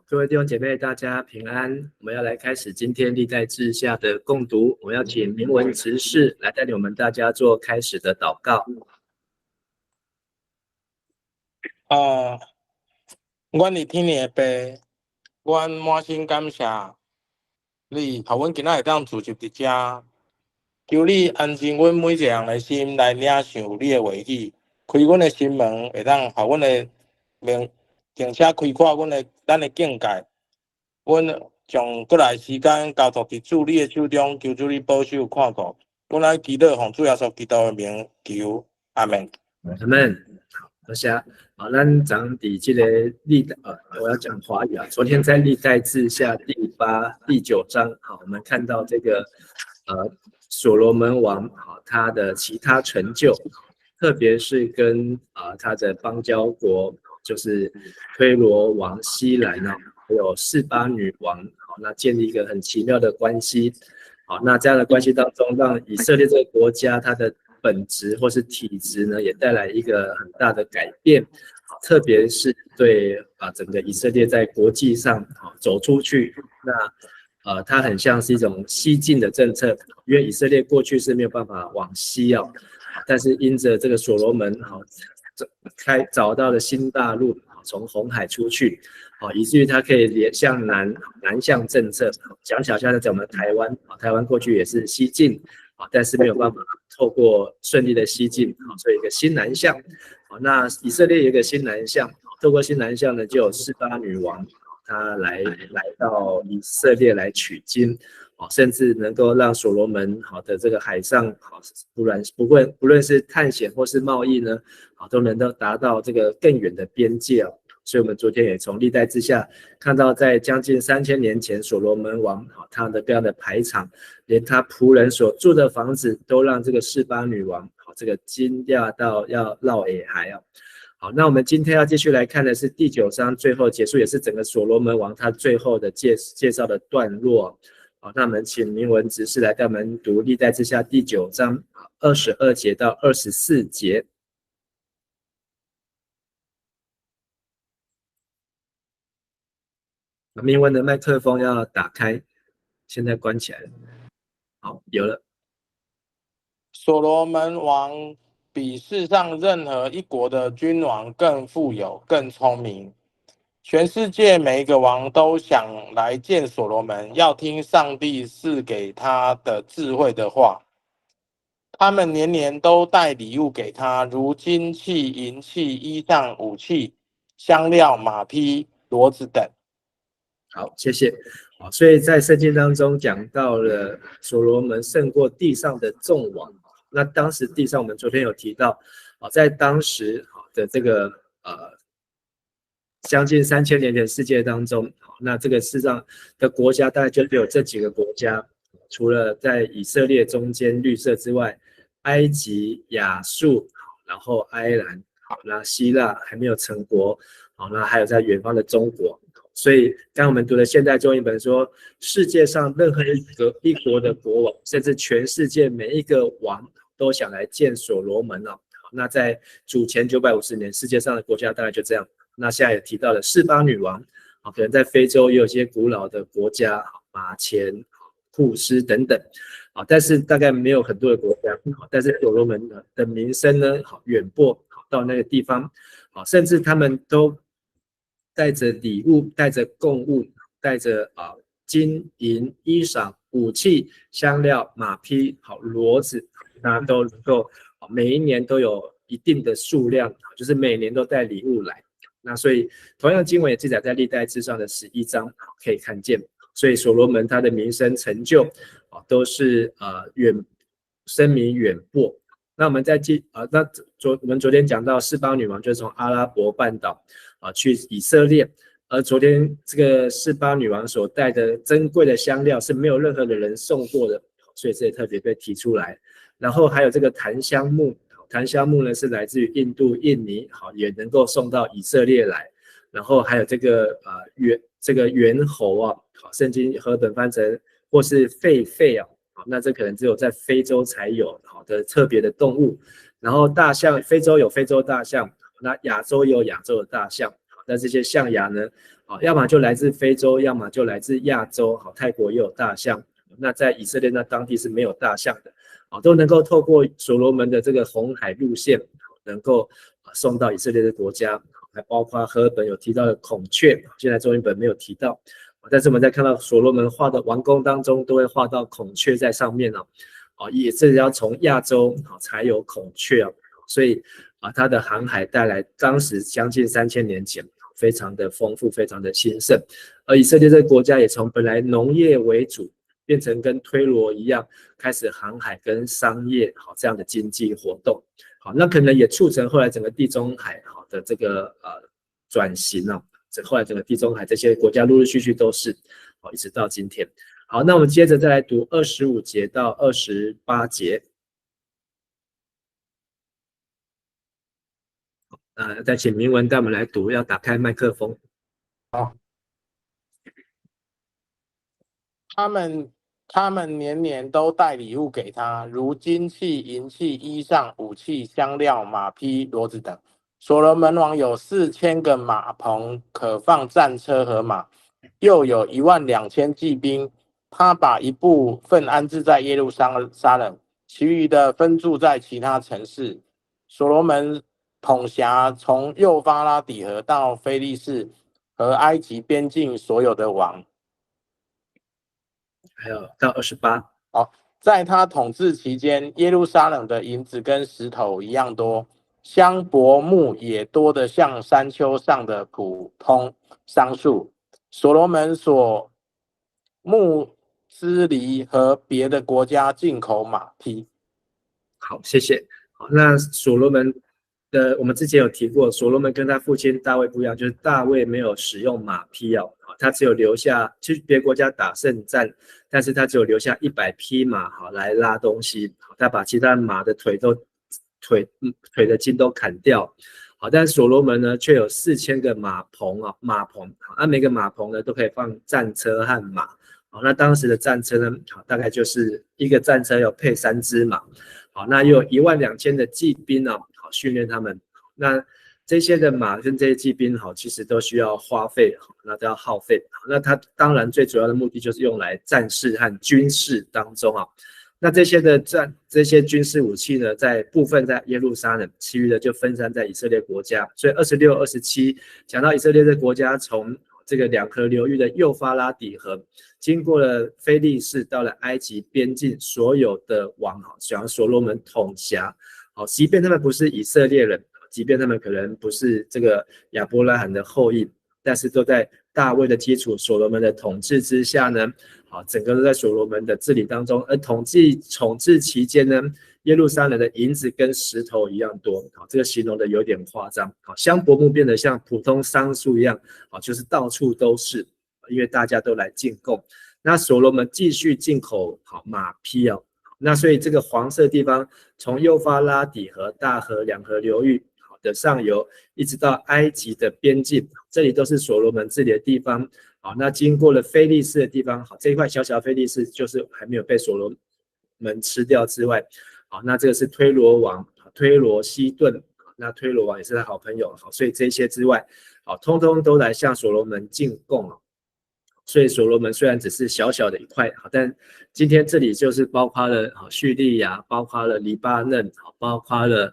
各位弟兄姐妹，大家平安。我们要来开始今天历代志下的共读。我们要请明文执事来带领我们大家做开始的祷告。阮是天父的爸，阮满心感谢你，互阮今仔会当聚集伫遮，求你安静阮每一个人的心来领受你的话语，开阮的心门，会当互阮的明，并且开阔咱的境界。阮将过来时间交托伫主你的手中，求主你保守看顾。阮来祈祷，奉主耶稣基督的名求，阿门。阿门。好，好，咱讲第这个我要讲华语啊。昨天在历代志下第9章，好，我们看到这个所罗门王好他的其他成就，特别是跟他的邦交国就是推罗王西兰呢，还有示巴女王，好，那建立一个很奇妙的关系。好，那这样的关系当中，让以色列这个国家它的本质或是体质呢，也带来一个很大的改变，特别是对整个以色列在国际上走出去，那它很像是一种西进的政策，因为以色列过去是没有办法往西啊，但是因着这个所罗门找到了新大陆，从红海出去，以至于它可以向南向政策，讲小像在我们台湾，台湾过去也是西进。但是没有办法透过顺利的西进，所以一个新南向。那以色列有一个新南向，透过新南向呢，就有示巴女王，她来到以色列来取经，甚至能够让所罗门的这个海上，不论是探险或是贸易呢，都能够达到这个更远的边界。所以我们昨天也从历代志下看到，在将近3000年前，所罗门王他的这样的排场，连他仆人所住的房子都让这个示巴女王这个惊讶到要绕耳海啊。好，那我们今天要继续来看的是第9章最后结束，也是整个所罗门王他最后的介绍的段落。好，那我们请明文执事来带我们读历代志下第9章22节到24节。明文的麦克风要打开，现在关起来了。好，有了。所罗门王比世上任何一国的君王更富有、更聪明。全世界每一个王都想来见所罗门，要听上帝赐给他的智慧的话。他们年年都带礼物给他，如金器、银器、衣裳、武器、香料、马匹、骡子等。好，谢谢。所以在圣经当中讲到了所罗门胜过地上的众王。那当时地上我们昨天有提到，在当时的这个将近3000年的世界当中，那这个世上的国家大概就只有这几个国家，除了在以色列中间绿色之外，埃及、亚述，然后埃兰，那希腊还没有成国，那还有在远方的中国。所以刚我们读的现代中译本说，世界上任何一国的国王，甚至全世界每一个王都想来见所罗门了。那在主前950年，世界上的国家大概就这样。那现在也提到了示巴女王，可能在非洲也有一些古老的国家，马前、库斯等等，但是大概没有很多的国家。但是所罗门的名声呢，远播到那个地方，甚至他们都带着礼物，带着贡物，带着金银衣裳、武器、香料、马匹、骡子，那都能够每一年都有一定的数量，就是每年都带礼物来。那所以同样经文也记载在历代志上的11章，可以看见。所以所罗门他的名声成就都是声名远播。那我们我们昨天讲到示巴女王就是从阿拉伯半岛去以色列，而昨天这个示巴女王所带的珍贵的香料是没有任何的人送过的，所以这也特别被提出来。然后还有这个檀香木，檀香木呢是来自于印度、印尼，也能够送到以色列来。然后还有这个猿猴啊，圣经和本翻成或是狒啊，那这可能只有在非洲才有的特别的动物。然后大象，非洲有非洲大象，那亚洲也有亚洲的大象。那这些象牙呢，要么就来自非洲，要么就来自亚洲，泰国也有大象，那在以色列那当地是没有大象的，都能够透过所罗门的这个红海路线，能够送到以色列的国家，还包括和合本有提到的孔雀，现在中文本没有提到，但是我们在看到所罗门画的王宫当中，都会画到孔雀在上面也是要从亚洲才有孔雀所以它的航海带来当时将近3000年前非常的丰富，非常的兴盛，而以色列这个国家也从本来农业为主，变成跟推罗一样，开始航海跟商业这样的经济活动，那可能也促成后来整个地中海的这个转型后来整个地中海这些国家陆陆续续都是一直到今天。好，那我们接着再来读25节到28节。再请明文带我们来读，要打开麦克风。好，他们年年都带礼物给他，如金器、银器、衣裳、武器、香料、马匹、骡子等。所罗门王有4000个马棚，可放战车和马，又有12000骑兵。他把一部分安置在耶路撒冷，其余的分驻在其他城市。所罗门统辖从幼发拉底河到非利士和埃及边境所有的王。还有到28。在他统治期间，耶路撒冷的银子跟石头一样多，香柏木也多得像山丘上的普通桑树。所罗门所穆斯黎和别的国家进口马匹。好，谢谢。好，那所罗门我们之前有提过，所罗门跟他父亲大卫不一样，就是大卫没有使用马匹他只有留下去别国家打胜战，但是他只有留下100匹马来拉东西，他把其他马的腿的筋都砍掉。但是所罗门呢，却有4000个马棚每个马棚呢都可以放战车和马。那当时的战车呢，大概就是一个战车要配3只马。那又有12000的骑兵训练他们。那这些的马跟这些骑兵其实都需要花费，那都要耗费。那它当然最主要的目的就是用来战事和军事当中那这些军事武器呢，在部分在耶路撒冷，其余的就分散在以色列国家。所以26、27讲到以色列这国家从这个2河流域的幼发拉底河，经过了非利士，到了埃及边境，所有的王想要所罗门统辖。即便他们不是以色列人，即便他们可能不是这个亚伯拉罕的后裔，但是都在大卫的基础、所罗门的统治之下呢，整个都在所罗门的治理当中。而统治期间呢，耶路撒冷的银子跟石头一样多，这个形容的有点夸张。香柏木变得像普通桑树一样，就是到处都是，因为大家都来进贡。那所罗门继续进口马匹那所以这个黄色地方，从幼发拉底河、大河、2河流域的上游，一直到埃及的边境，这里都是所罗门治理的地方。那经过了非利士的地方，这一块小小的非利士就是还没有被所罗门吃掉之外，那这个是推罗王推罗西顿，那推罗王也是他好朋友，所以这些之外，通通都来向所罗门进贡。所以所罗门虽然只是小小的一块，但今天这里就是包括了叙利亚，包括了黎巴嫩，包括了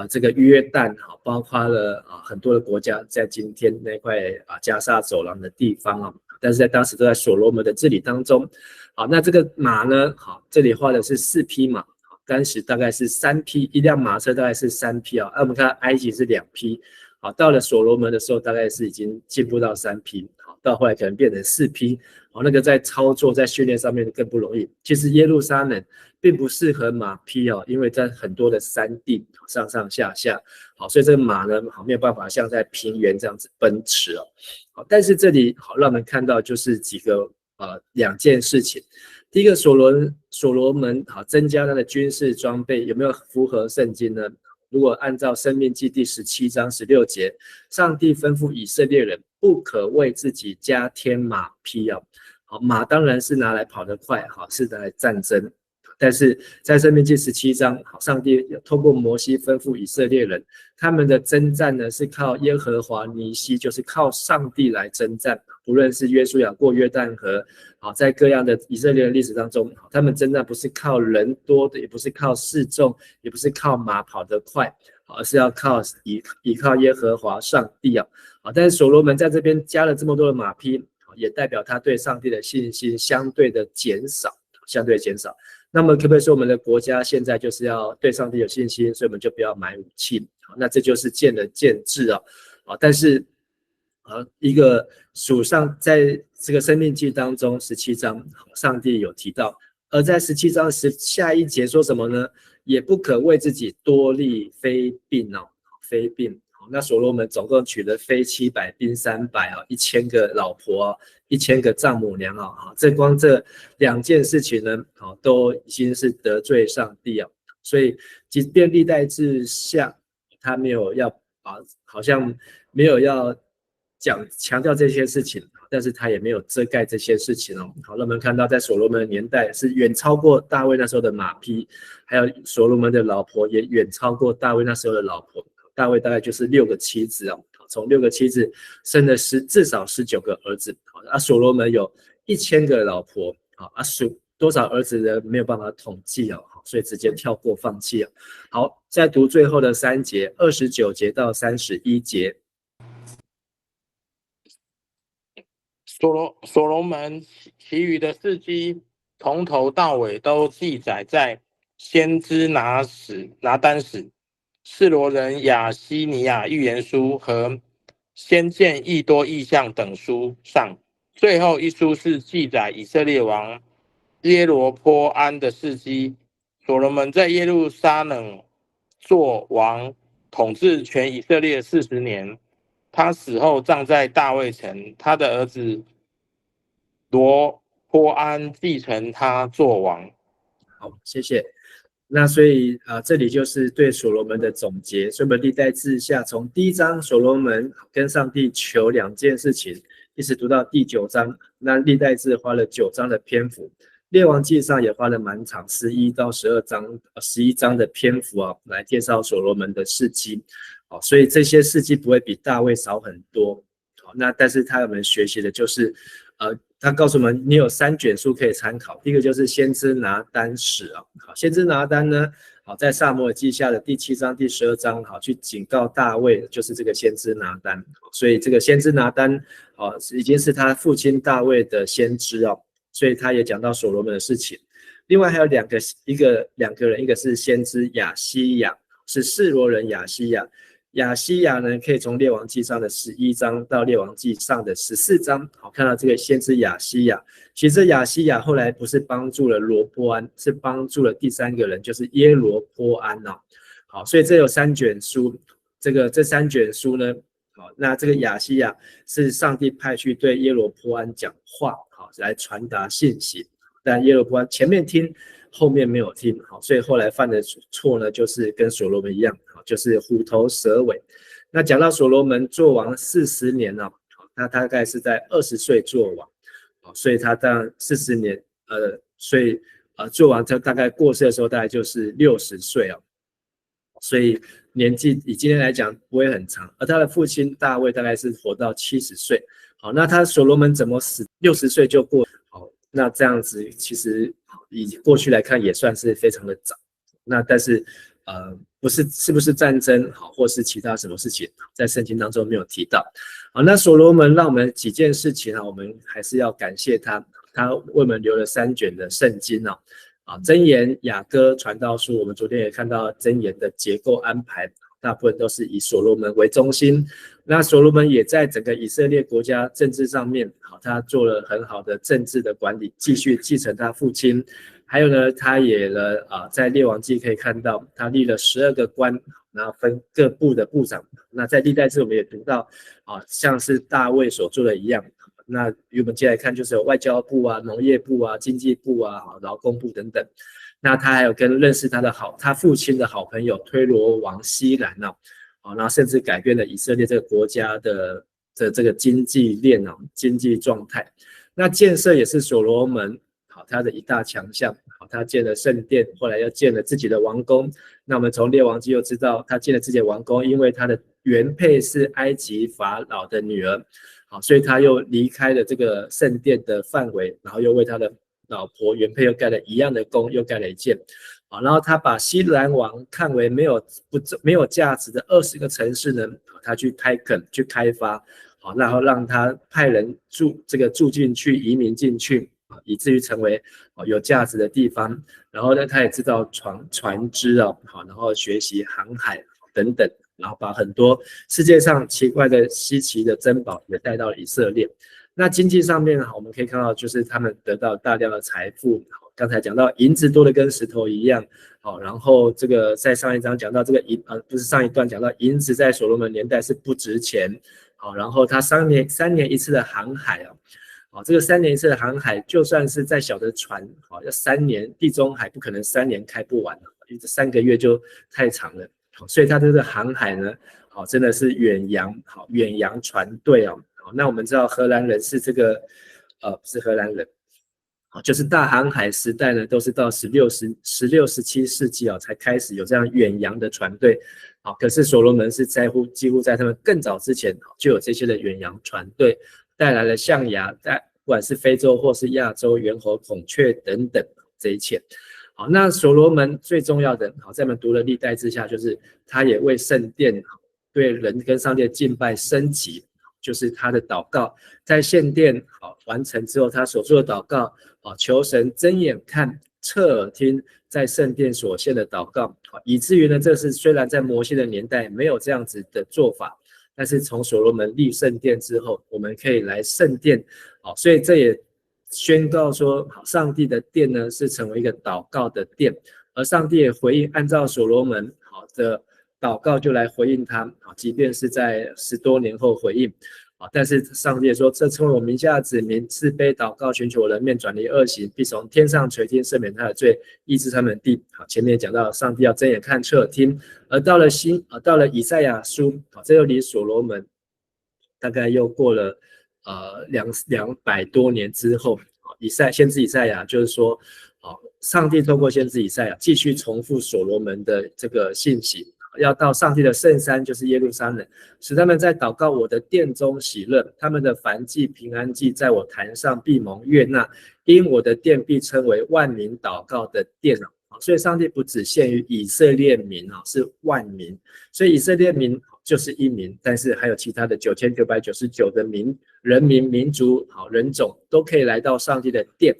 这个约旦，包括了很多的国家，在今天那块加沙走廊的地方但是在当时都在所罗门的治理当中。那这个马呢，这里画的是4匹马，当时大概是3匹，一辆马车大概是3匹我们看埃及是2匹，到了所罗门的时候，大概是已经进步到3匹，到后来可能变成4匹，那个在操作在训练上面更不容易。其实耶路撒冷并不适合马匹因为在很多的山地上上下下，所以这个马呢没有办法像在平原这样子奔驰但是这里让我们看到就是几个2件事情。第一个，所罗门增加他的军事装备有没有符合圣经呢？如果按照申命记第17章16节，上帝吩咐以色列人不可为自己加添马匹马当然是拿来跑得快是拿来战争，但是在申命记17章，上帝透过摩西吩咐以色列人，他们的征战呢是靠耶和华尼西，就是靠上帝来征战。不论是约书亚过约旦河，在各样的以色列的历史当中，他们征战不是靠人多的，也不是靠势众，也不是靠马跑得快，而是要依靠耶和华上帝啊。但是所罗门在这边加了这么多的马匹，也代表他对上帝的信心相对的减少，那么可不可以说我们的国家现在就是要对上帝有信心，所以我们就不要买武器？那这就是见仁见智啊。但是一个属上在这个申命记当中17章，上帝有提到，而在17章下一节说什么呢？也不可为自己多立妃嫔哦，妃嫔。那所罗门总共娶了妃700，嫔300，1000个老婆，1000个丈母娘这光这2件事情呢，都已经是得罪上帝啊。所以即便历代志下，他没有要好像没有要强调这些事情，但是他也没有遮盖这些事情哦。好，那我们看到在所罗门的年代是远超过大卫那时候的马匹，还有所罗门的老婆也远超过大卫那时候的老婆。大卫大概就是6个妻子从6个妻子生了至少19个儿子。所罗门有1000个老婆，多少儿子呢？没有办法统计所以直接跳过放弃。好，再读最后的3节，29节到31节。所罗门其余的事迹从头到尾都记载在先知拿单史、示罗人亚西尼亚预言书和先见益多异象等书上。最后一书是记载以色列王耶罗波安的事迹。所罗门在耶路撒冷做王，统治全以色列40年。他死后葬在大卫城，他的儿子罗波安继承他做王。好，谢谢。那所以这里就是对所罗门的总结。所以我们历代志下从第1章所罗门跟上帝求2件事情，一直读到第9章。那历代志花了9章的篇幅，列王记上也花了蛮长11到11章的篇幅来介绍所罗门的事迹。所以这些事迹不会比大卫少很多。那但是他们学习的就是他告诉我们，你有3卷书可以参考。第一个就是先知拿单史先知拿单呢，在撒母耳记下的第7章、第12章，去警告大卫，就是这个先知拿单。所以这个先知拿单已经是他父亲大卫的先知所以他也讲到所罗门的事情。另外还有两个人，一个是先知亚西亚，是示罗人亚西亚。亚西亚呢，可以从列王记上的11章到列王记上的14章，看到这个先知亚西亚。其实亚西亚后来不是帮助了罗波安，是帮助了第3个人，就是耶罗波安好，所以这有3卷书，这3卷书呢，那这个亚西亚是上帝派去对耶罗波安讲话，来传达信息。但耶罗波安前面听，后面没有听，所以后来犯的错呢，就是跟所罗门一样，就是虎头蛇尾。那讲到所罗门做王40年他大概是在20岁做王，所以他当然40年，所以做王他大概过世的时候大概就是60岁所以年纪以今天来讲不会很长。而他的父亲大卫大概是活到70岁。好，那他所罗门怎么死60岁就过？那这样子其实以过去来看也算是非常的早。那但是是不是战争或是其他什么事情，在圣经当中没有提到。好，那所罗门让我们几件事情我们还是要感谢他为我们留了3卷的圣经箴言、雅歌、传道书。我们昨天也看到箴言的结构安排，大部分都是以所罗门为中心。那所罗门也在整个以色列国家政治上面，他做了很好的政治的管理，继续继承他父亲。还有呢，他也在列王记可以看到，他立了12个官，然后分各部的部长。那在历代志我们也读到像是大卫所做的一样。那我们接下来看，就是有外交部农业部经济部劳工部等等。那他还有跟认识他父亲的好朋友推罗王西兰然后甚至改变了以色列这个国家的这个经济链经济状态。那建设也是所罗门好，他的一大强项，好，他建了圣殿，后来又建了自己的王宫。那我们从列王记又知道，他建了自己的王宫，因为他的原配是埃及法老的女儿，好，所以他又离开了这个圣殿的范围，然后又为他的老婆原配又盖了一样的宫，又盖了一件。好，然后他把西兰王看为没有价值的20个城市呢，他去开垦去开发，好，然后让他派人住进去，移民进去，以至于成为有价值的地方。然后呢，他也制造船只啊，好，然后学习航海等等，然后把很多世界上奇怪的稀奇的珍宝也带到了以色列。那经济上面我们可以看到，就是他们得到大量的财富。刚才讲到银子多的跟石头一样，好，然后这个在上一章讲到这个不是上一段讲到银子在所罗门年代是不值钱，好，然后他3年一次的航海啊，好，这个3年一次的航海，就算是再小的船，好，要3年，地中海不可能3年开不完，因为这3个月就太长了，好，所以他这个航海呢，好，真的是远洋船队啊，好，那我们知道荷兰人是这个不是荷兰人。就是大航海时代呢，都是到16、17世纪才开始有这样远洋的船队。可是所罗门是几乎在他们更早之前就有这些的远洋船队，带来了象牙，不管是非洲或是亚洲猿猴、孔雀等等这一切。好，那所罗门最重要的，在我们读了历代志下，就是他也为圣殿对人跟上帝的敬拜升级。就是他的祷告，在献殿完成之后，他所做的祷告，求神睁眼看，侧耳听，在圣殿所献的祷告，以至于呢，这是虽然在摩西的年代没有这样子的做法，但是从所罗门立圣殿之后，我们可以来圣殿，所以这也宣告说，上帝的殿呢是成为一个祷告的殿，而上帝也回应，按照所罗门的祷告就来回应他，即便是在10多年后回应，但是上帝说，这称为我名下的子民，自卑祷告，寻求我的面，转离恶行，必从天上垂听，赦免他的罪，医治他们的地。前面讲到上帝要睁眼看，侧耳听，而到了以赛亚书，这又离所罗门大概又过了200多年之后，先知以赛亚就是说，上帝透过先知以赛亚继续重复所罗门的这个信息，要到上帝的圣山，就是耶路撒冷，使他们在祷告我的殿中喜乐，他们的燔祭平安祭在我坛上必蒙悦纳，因我的殿必称为万民祷告的殿。所以上帝不只限于以色列民，是万民，所以以色列民就是一民，但是还有其他的9999的人民民族人种都可以来到上帝的殿。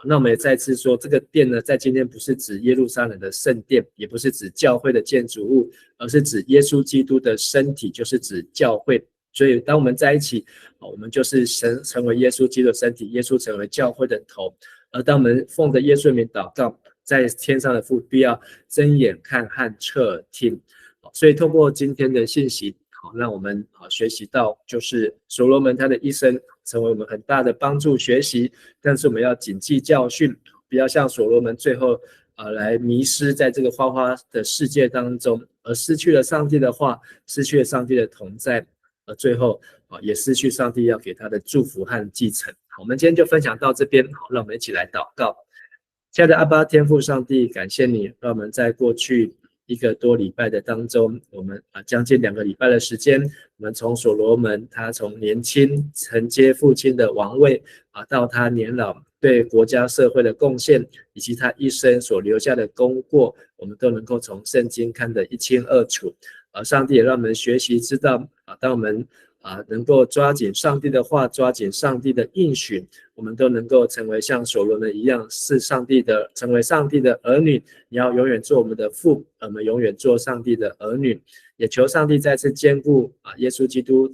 那我们也再次说，这个殿呢，在今天不是指耶路撒冷的圣殿，也不是指教会的建筑物，而是指耶稣基督的身体，就是指教会。所以当我们在一起，我们就是成为耶稣基督的身体，耶稣成为教会的头。而当我们奉着耶稣的名祷告，在天上的父必要睁眼看和侧耳听。所以透过今天的信息，让我们学习到，就是所罗门他的一生成为我们很大的帮助学习，但是我们要谨记教训，不要像所罗门最后来迷失在这个花花的世界当中，而失去了上帝的话，失去了上帝的同在，而最后也失去上帝要给他的祝福和继承。我们今天就分享到这边，让我们一起来祷告。亲爱的阿爸天父上帝，感谢你让我们在过去1个多礼拜的当中，我们将近2个礼拜的时间，我们从所罗门他从年轻承接父亲的王位到他年老对国家社会的贡献，以及他一生所留下的功过，我们都能够从圣经看得一清二楚。上帝也让我们学习知道当我们能够抓紧上帝的话，抓紧上帝的应许，我们都能够成为像所罗门一样，成为上帝的儿女。你要永远做我们的父，我们永远做上帝的儿女。也求上帝再次兼顾耶稣基督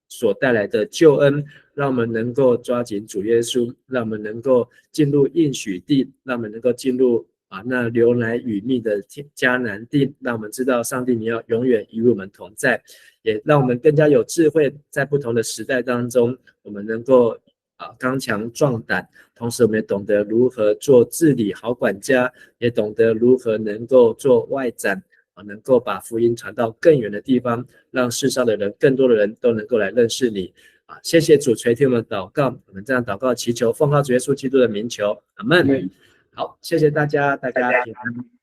所带来的救恩，让我们能够抓紧主耶稣，让我们能够进入应许地，让我们能够进入那流奶与蜜的迦南地，让我们知道上帝你要永远与我们同在，也让我们更加有智慧，在不同的时代当中，我们能够刚强壮胆，同时我们也懂得如何做治理好管家，也懂得如何能够做外展，能够把福音传到更远的地方，让世上的人更多的人都能够来认识你。啊，谢谢主垂听我们祷告，我们这样祷告祈求，奉靠主耶稣基督的名求，阿门。好，谢谢大家，大家平安。